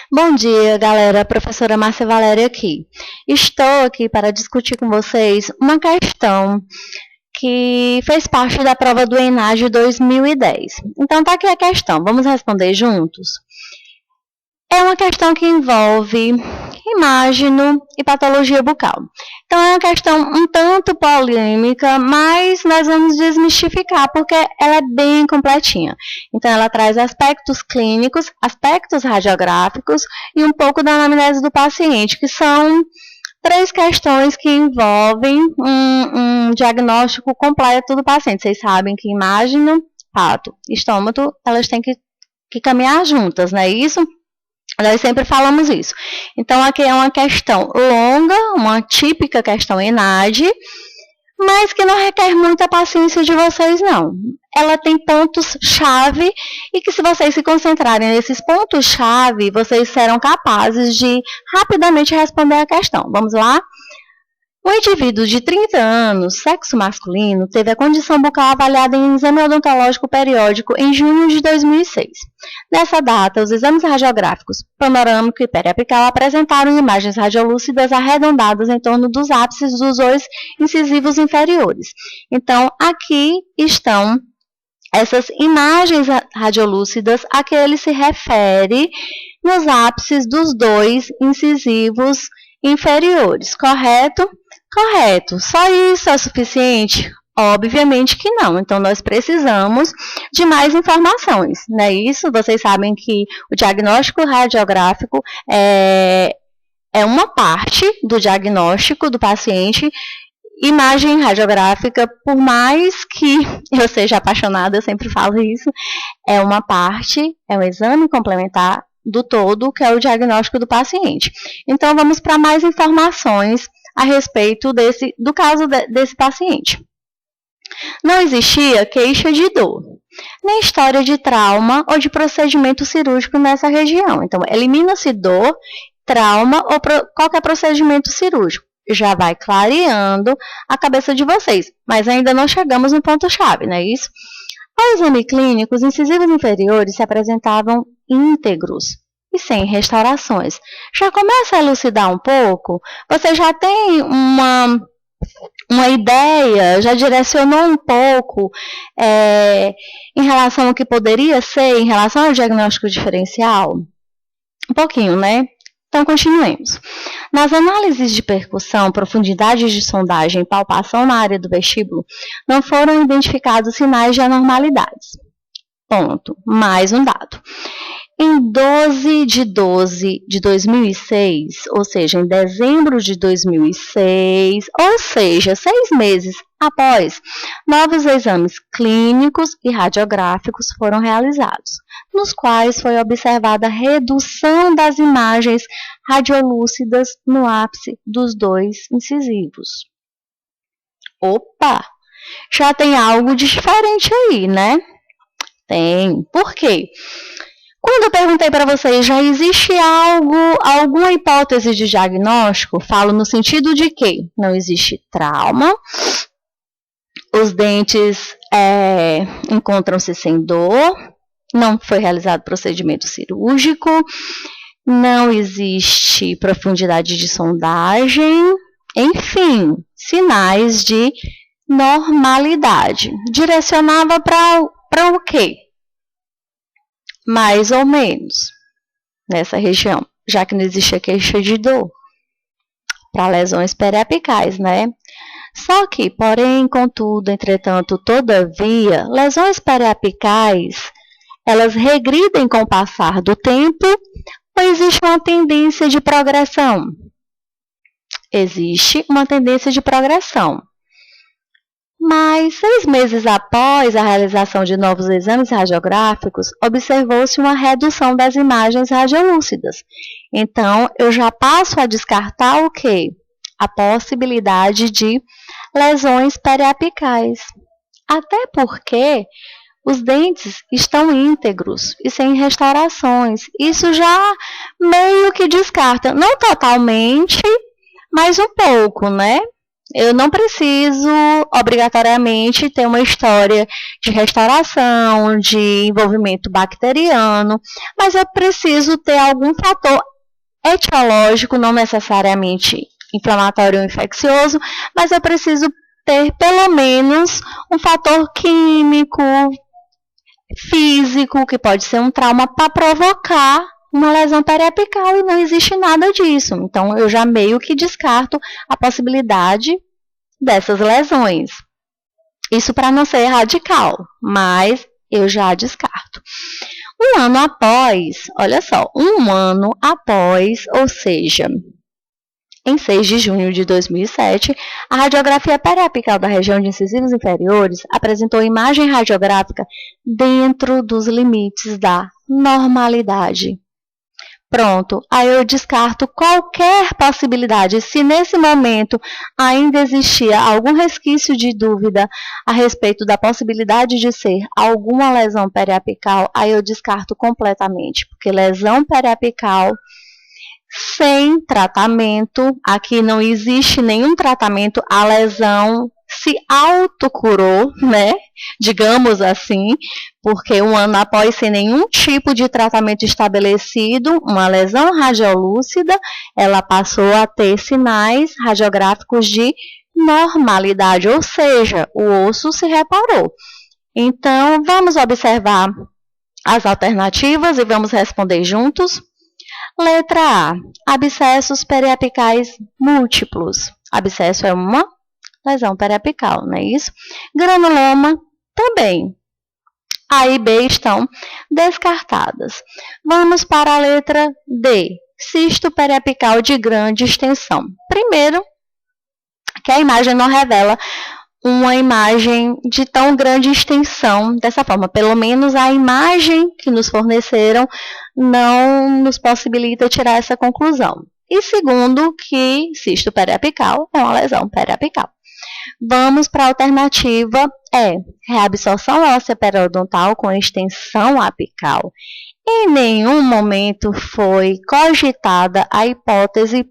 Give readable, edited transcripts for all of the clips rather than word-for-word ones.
Bom dia, galera. Professora Márcia Valéria aqui. Estou aqui para discutir com vocês uma questão que fez parte da prova do ENAD 2010. Então, tá aqui a questão. Vamos responder juntos? É uma questão que envolve imágino e patologia bucal. Então, é uma questão um tanto polêmica, mas nós vamos desmistificar, porque ela é bem completinha. Então, ela traz aspectos clínicos, aspectos radiográficos e um pouco da anamnese do paciente, que são 3 questões que envolvem um diagnóstico completo do paciente. Vocês sabem que imágino, pato e estômago, elas têm que caminhar juntas, não é isso? Nós sempre falamos isso. Então, aqui é uma questão longa, uma típica questão ENAD, mas que não requer muita paciência de vocês, não. Ela tem pontos-chave e que, se vocês se concentrarem nesses pontos-chave, vocês serão capazes de rapidamente responder a questão. Vamos lá? O indivíduo de 30 anos, sexo masculino, teve a condição bucal avaliada em exame odontológico periódico em junho de 2006. Nessa data, os exames radiográficos panorâmico e periapical apresentaram imagens radiolúcidas arredondadas em torno dos ápices dos 2 incisivos inferiores. Então, aqui estão essas imagens radiolúcidas a que ele se refere nos ápices dos 2 incisivos inferiores, correto? Correto. Só isso é suficiente? Obviamente que não. Então, nós precisamos de mais informações, não é isso? Vocês sabem que o diagnóstico radiográfico é uma parte do diagnóstico do paciente. Imagem radiográfica, por mais que eu seja apaixonada, eu sempre falo isso, é uma parte, é um exame complementar do todo, que é o diagnóstico do paciente. Então, vamos para mais informações a respeito do caso desse paciente. Não existia queixa de dor, nem história de trauma ou de procedimento cirúrgico nessa região. Então, elimina-se dor, trauma ou qualquer procedimento cirúrgico. Já vai clareando a cabeça de vocês, mas ainda não chegamos no ponto-chave, não é isso? Ao exame clínico, os incisivos inferiores se apresentavam íntegros e sem restaurações. Já começa a elucidar um pouco? Você já tem uma ideia, já direcionou um pouco em relação ao que poderia ser, em relação ao diagnóstico diferencial? Um pouquinho, né? Então, continuemos. Nas análises de percussão, profundidades de sondagem e palpação na área do vestíbulo, não foram identificados sinais de anormalidades. Ponto. Mais um dado. Em 12 de 12 de 2006, ou seja, em dezembro de 2006, ou seja, 6 meses após, novos exames clínicos e radiográficos foram realizados, nos quais foi observada a redução das imagens radiolúcidas no ápice dos 2 incisivos. Opa! Já tem algo diferente aí, né? Tem. Por quê? Quando eu perguntei para vocês, já existe alguma hipótese de diagnóstico? Falo no sentido de que não existe trauma, os dentes encontram-se sem dor, não foi realizado procedimento cirúrgico, não existe profundidade de sondagem, enfim, sinais de normalidade. Direcionava para o quê? Mais ou menos, nessa região, já que não existia queixa de dor, para lesões periapicais, né? Só que, porém, contudo, entretanto, todavia, lesões periapicais, elas regridem com o passar do tempo ou existe uma tendência de progressão? Existe uma tendência de progressão. Mas, 6 meses após a realização de novos exames radiográficos, observou-se uma redução das imagens radiolúcidas. Então, eu já passo a descartar o quê? A possibilidade de lesões periapicais. Até porque os dentes estão íntegros e sem restaurações. Isso já meio que descarta, não totalmente, mas um pouco, né? Eu não preciso, obrigatoriamente, ter uma história de restauração, de envolvimento bacteriano, mas eu preciso ter algum fator etiológico, não necessariamente inflamatório ou infeccioso, mas eu preciso ter pelo menos um fator químico, físico, que pode ser um trauma, para provocar uma lesão periapical, e não existe nada disso. Então, eu já meio que descarto a possibilidade dessas lesões. Isso para não ser radical, mas eu já descarto. Um ano após, olha só, um ano após, ou seja, em 6 de junho de 2007, a radiografia periapical da região de incisivos inferiores apresentou imagem radiográfica dentro dos limites da normalidade. Pronto, aí eu descarto qualquer possibilidade. Se nesse momento ainda existia algum resquício de dúvida a respeito da possibilidade de ser alguma lesão periapical, aí eu descarto completamente, porque lesão periapical sem tratamento, aqui não existe nenhum tratamento, a lesão se autocurou, né? Digamos assim, porque um ano após, sem nenhum tipo de tratamento estabelecido, uma lesão radiolúcida, ela passou a ter sinais radiográficos de normalidade, ou seja, o osso se reparou. Então, vamos observar as alternativas e vamos responder juntos. Letra A, abscessos periapicais múltiplos. Abscesso é uma lesão periapical, não é isso? Granuloma também. A e B estão descartadas. Vamos para a letra D, cisto periapical de grande extensão. Primeiro, que a imagem não revela uma imagem de tão grande extensão dessa forma. Pelo menos a imagem que nos forneceram não nos possibilita tirar essa conclusão. E segundo, que cisto periapical é uma lesão periapical. Vamos para a alternativa E, reabsorção óssea periodontal com extensão apical. Em nenhum momento foi cogitada a hipótese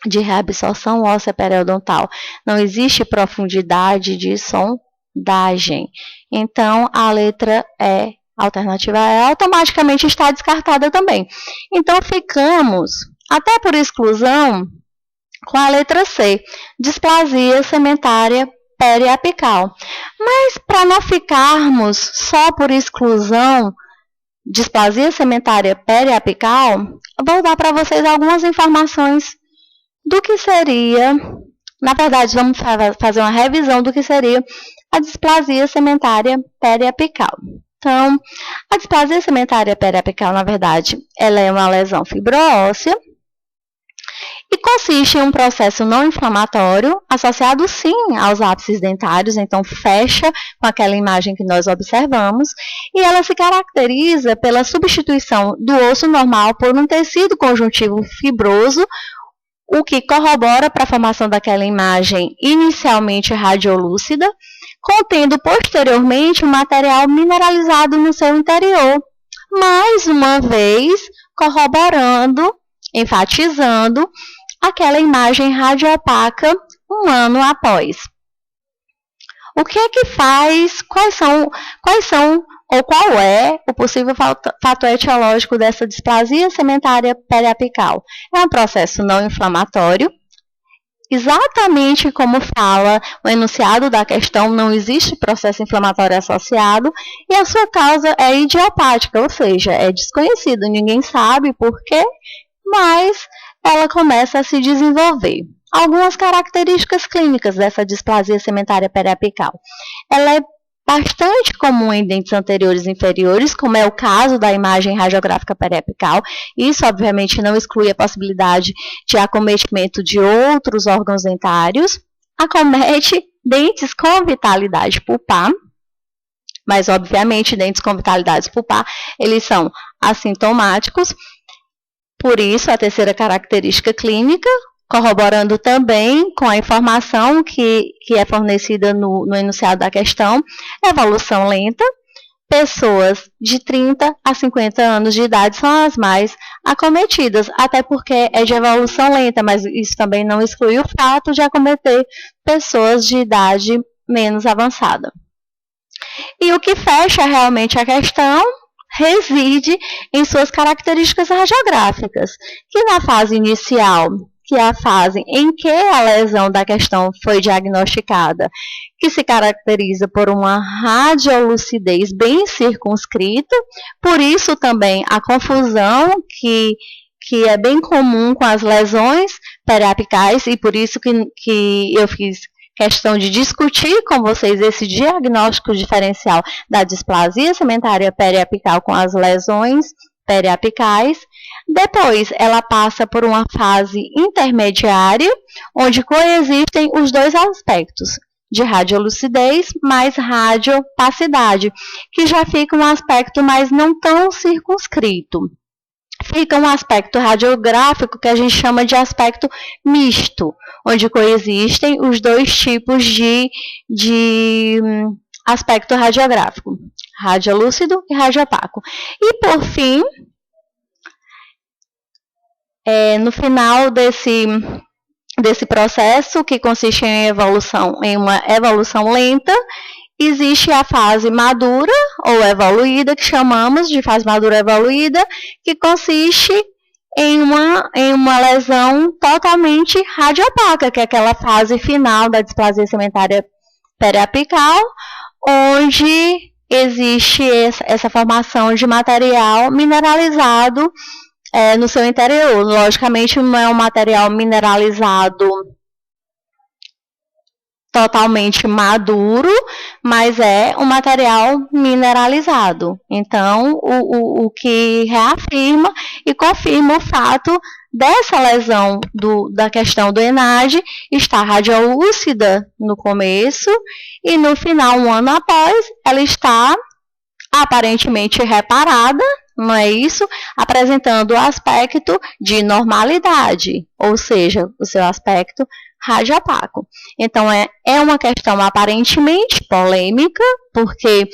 de reabsorção óssea periodontal. Não existe profundidade de sondagem. Então, a letra E, a alternativa E, automaticamente está descartada também. Então, ficamos, até por exclusão, com a letra C, displasia segmentária periapical. Mas, para não ficarmos só por exclusão, displasia segmentária periapical, vou dar para vocês algumas informações do que seria, na verdade, vamos fazer uma revisão do que seria a displasia segmentária periapical. Então, a displasia segmentária periapical, na verdade, ela é uma lesão fibroóssea e consiste em um processo não inflamatório associado, sim, aos ápices dentários, então fecha com aquela imagem que nós observamos, e ela se caracteriza pela substituição do osso normal por um tecido conjuntivo fibroso, o que corrobora para a formação daquela imagem inicialmente radiolúcida, contendo posteriormente um material mineralizado no seu interior, mais uma vez corroborando, enfatizando aquela imagem radiopaca um ano após. O que é que faz? Quais são ou qual é o possível fator etiológico dessa displasia segmentária periapical? É um processo não inflamatório, exatamente como fala o enunciado da questão, não existe processo inflamatório associado, e a sua causa é idiopática, ou seja, é desconhecida, ninguém sabe por quê, mas ela começa a se desenvolver. Algumas características clínicas dessa displasia segmentária periapical. Ela é bastante comum em dentes anteriores e inferiores, como é o caso da imagem radiográfica periapical. Isso, obviamente, não exclui a possibilidade de acometimento de outros órgãos dentários. Acomete dentes com vitalidade pulpar, mas, obviamente, dentes com vitalidade pulpar, eles são assintomáticos. Por isso, a terceira característica clínica, corroborando também com a informação que é fornecida no enunciado da questão, evolução lenta, pessoas de 30 a 50 anos de idade são as mais acometidas, até porque é de evolução lenta, mas isso também não exclui o fato de acometer pessoas de idade menos avançada. E o que fecha realmente a questão reside em suas características radiográficas, que na fase inicial, que é a fase em que a lesão da questão foi diagnosticada, que se caracteriza por uma radiolucidez bem circunscrita, por isso também a confusão que é bem comum com as lesões periapicais, e por isso que eu fiz questão de discutir com vocês esse diagnóstico diferencial da displasia segmentária periapical com as lesões periapicais. Depois, ela passa por uma fase intermediária, onde coexistem os dois aspectos, de radiolucidez mais radiopacidade, que já fica um aspecto mais não tão circunscrito. Fica um aspecto radiográfico que a gente chama de aspecto misto, onde coexistem os dois tipos de aspecto radiográfico, radiolúcido e radiopaco. E, por fim, no final desse processo, que consiste em uma evolução lenta, existe a fase madura ou evoluída, que chamamos de fase madura evoluída, que consiste em uma lesão totalmente radiopaca, que é aquela fase final da displasia segmentária periapical, onde existe essa formação de material mineralizado no seu interior. Logicamente, não é um material mineralizado totalmente maduro, mas é um material mineralizado. Então, o que reafirma e confirma o fato dessa lesão da questão do ENAD estar radiolúcida no começo e no final, um ano após, ela está aparentemente reparada, não é isso? Apresentando o aspecto de normalidade, ou seja, o seu aspecto radiopaco. Então, é uma questão aparentemente polêmica, porque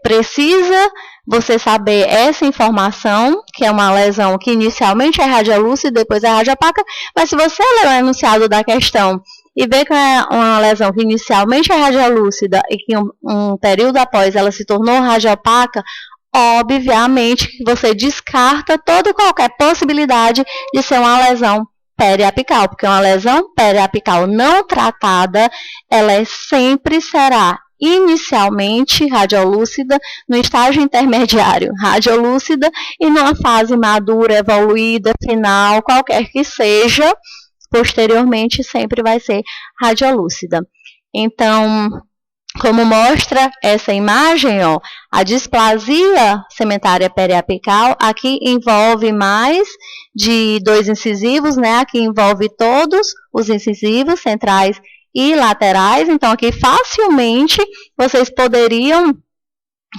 precisa você saber essa informação, que é uma lesão que inicialmente é radiolúcida e depois é radiopaca, mas se você ler o enunciado da questão e ver que é uma lesão que inicialmente é radiolúcida e que um período após ela se tornou radiopaca, obviamente que você descarta toda e qualquer possibilidade de ser uma lesão periapical, porque uma lesão periapical não tratada, ela sempre será inicialmente radiolúcida, no estágio intermediário radiolúcida e numa fase madura, evoluída, final, qualquer que seja, posteriormente sempre vai ser radiolúcida. Então, como mostra essa imagem, ó, a displasia segmentária periapical aqui envolve mais de 2 incisivos, né? Aqui envolve todos os incisivos centrais e laterais. Então, aqui facilmente vocês poderiam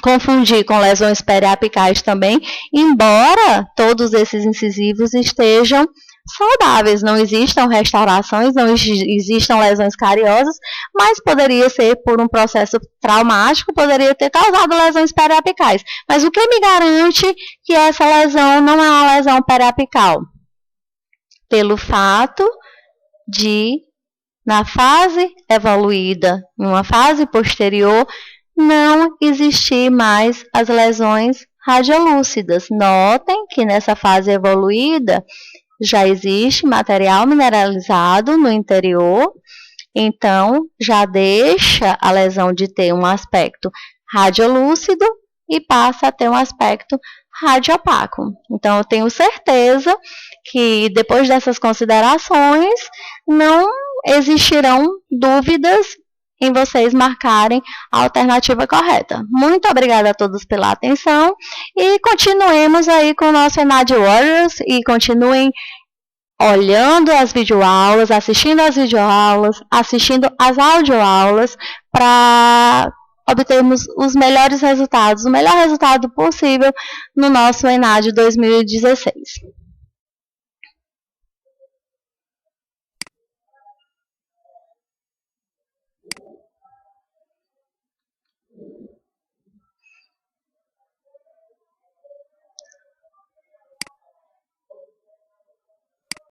confundir com lesões periapicais também, embora todos esses incisivos estejam saudáveis, não existam restaurações, não existam lesões cariosas, mas poderia ser por um processo traumático, poderia ter causado lesões periapicais. Mas o que me garante que essa lesão não é uma lesão periapical? Pelo fato de, na fase evoluída, numa fase posterior, não existir mais as lesões radiolúcidas. Notem que nessa fase evoluída, já existe material mineralizado no interior, então já deixa a lesão de ter um aspecto radiolúcido e passa a ter um aspecto radiopaco. Então, eu tenho certeza que depois dessas considerações não existirão dúvidas em vocês marcarem a alternativa correta. Muito obrigada a todos pela atenção e continuemos aí com o nosso ENAD Warriors e continuem olhando as videoaulas, assistindo as videoaulas, assistindo as audioaulas para obtermos os melhores resultados, o melhor resultado possível no nosso ENAD 2016.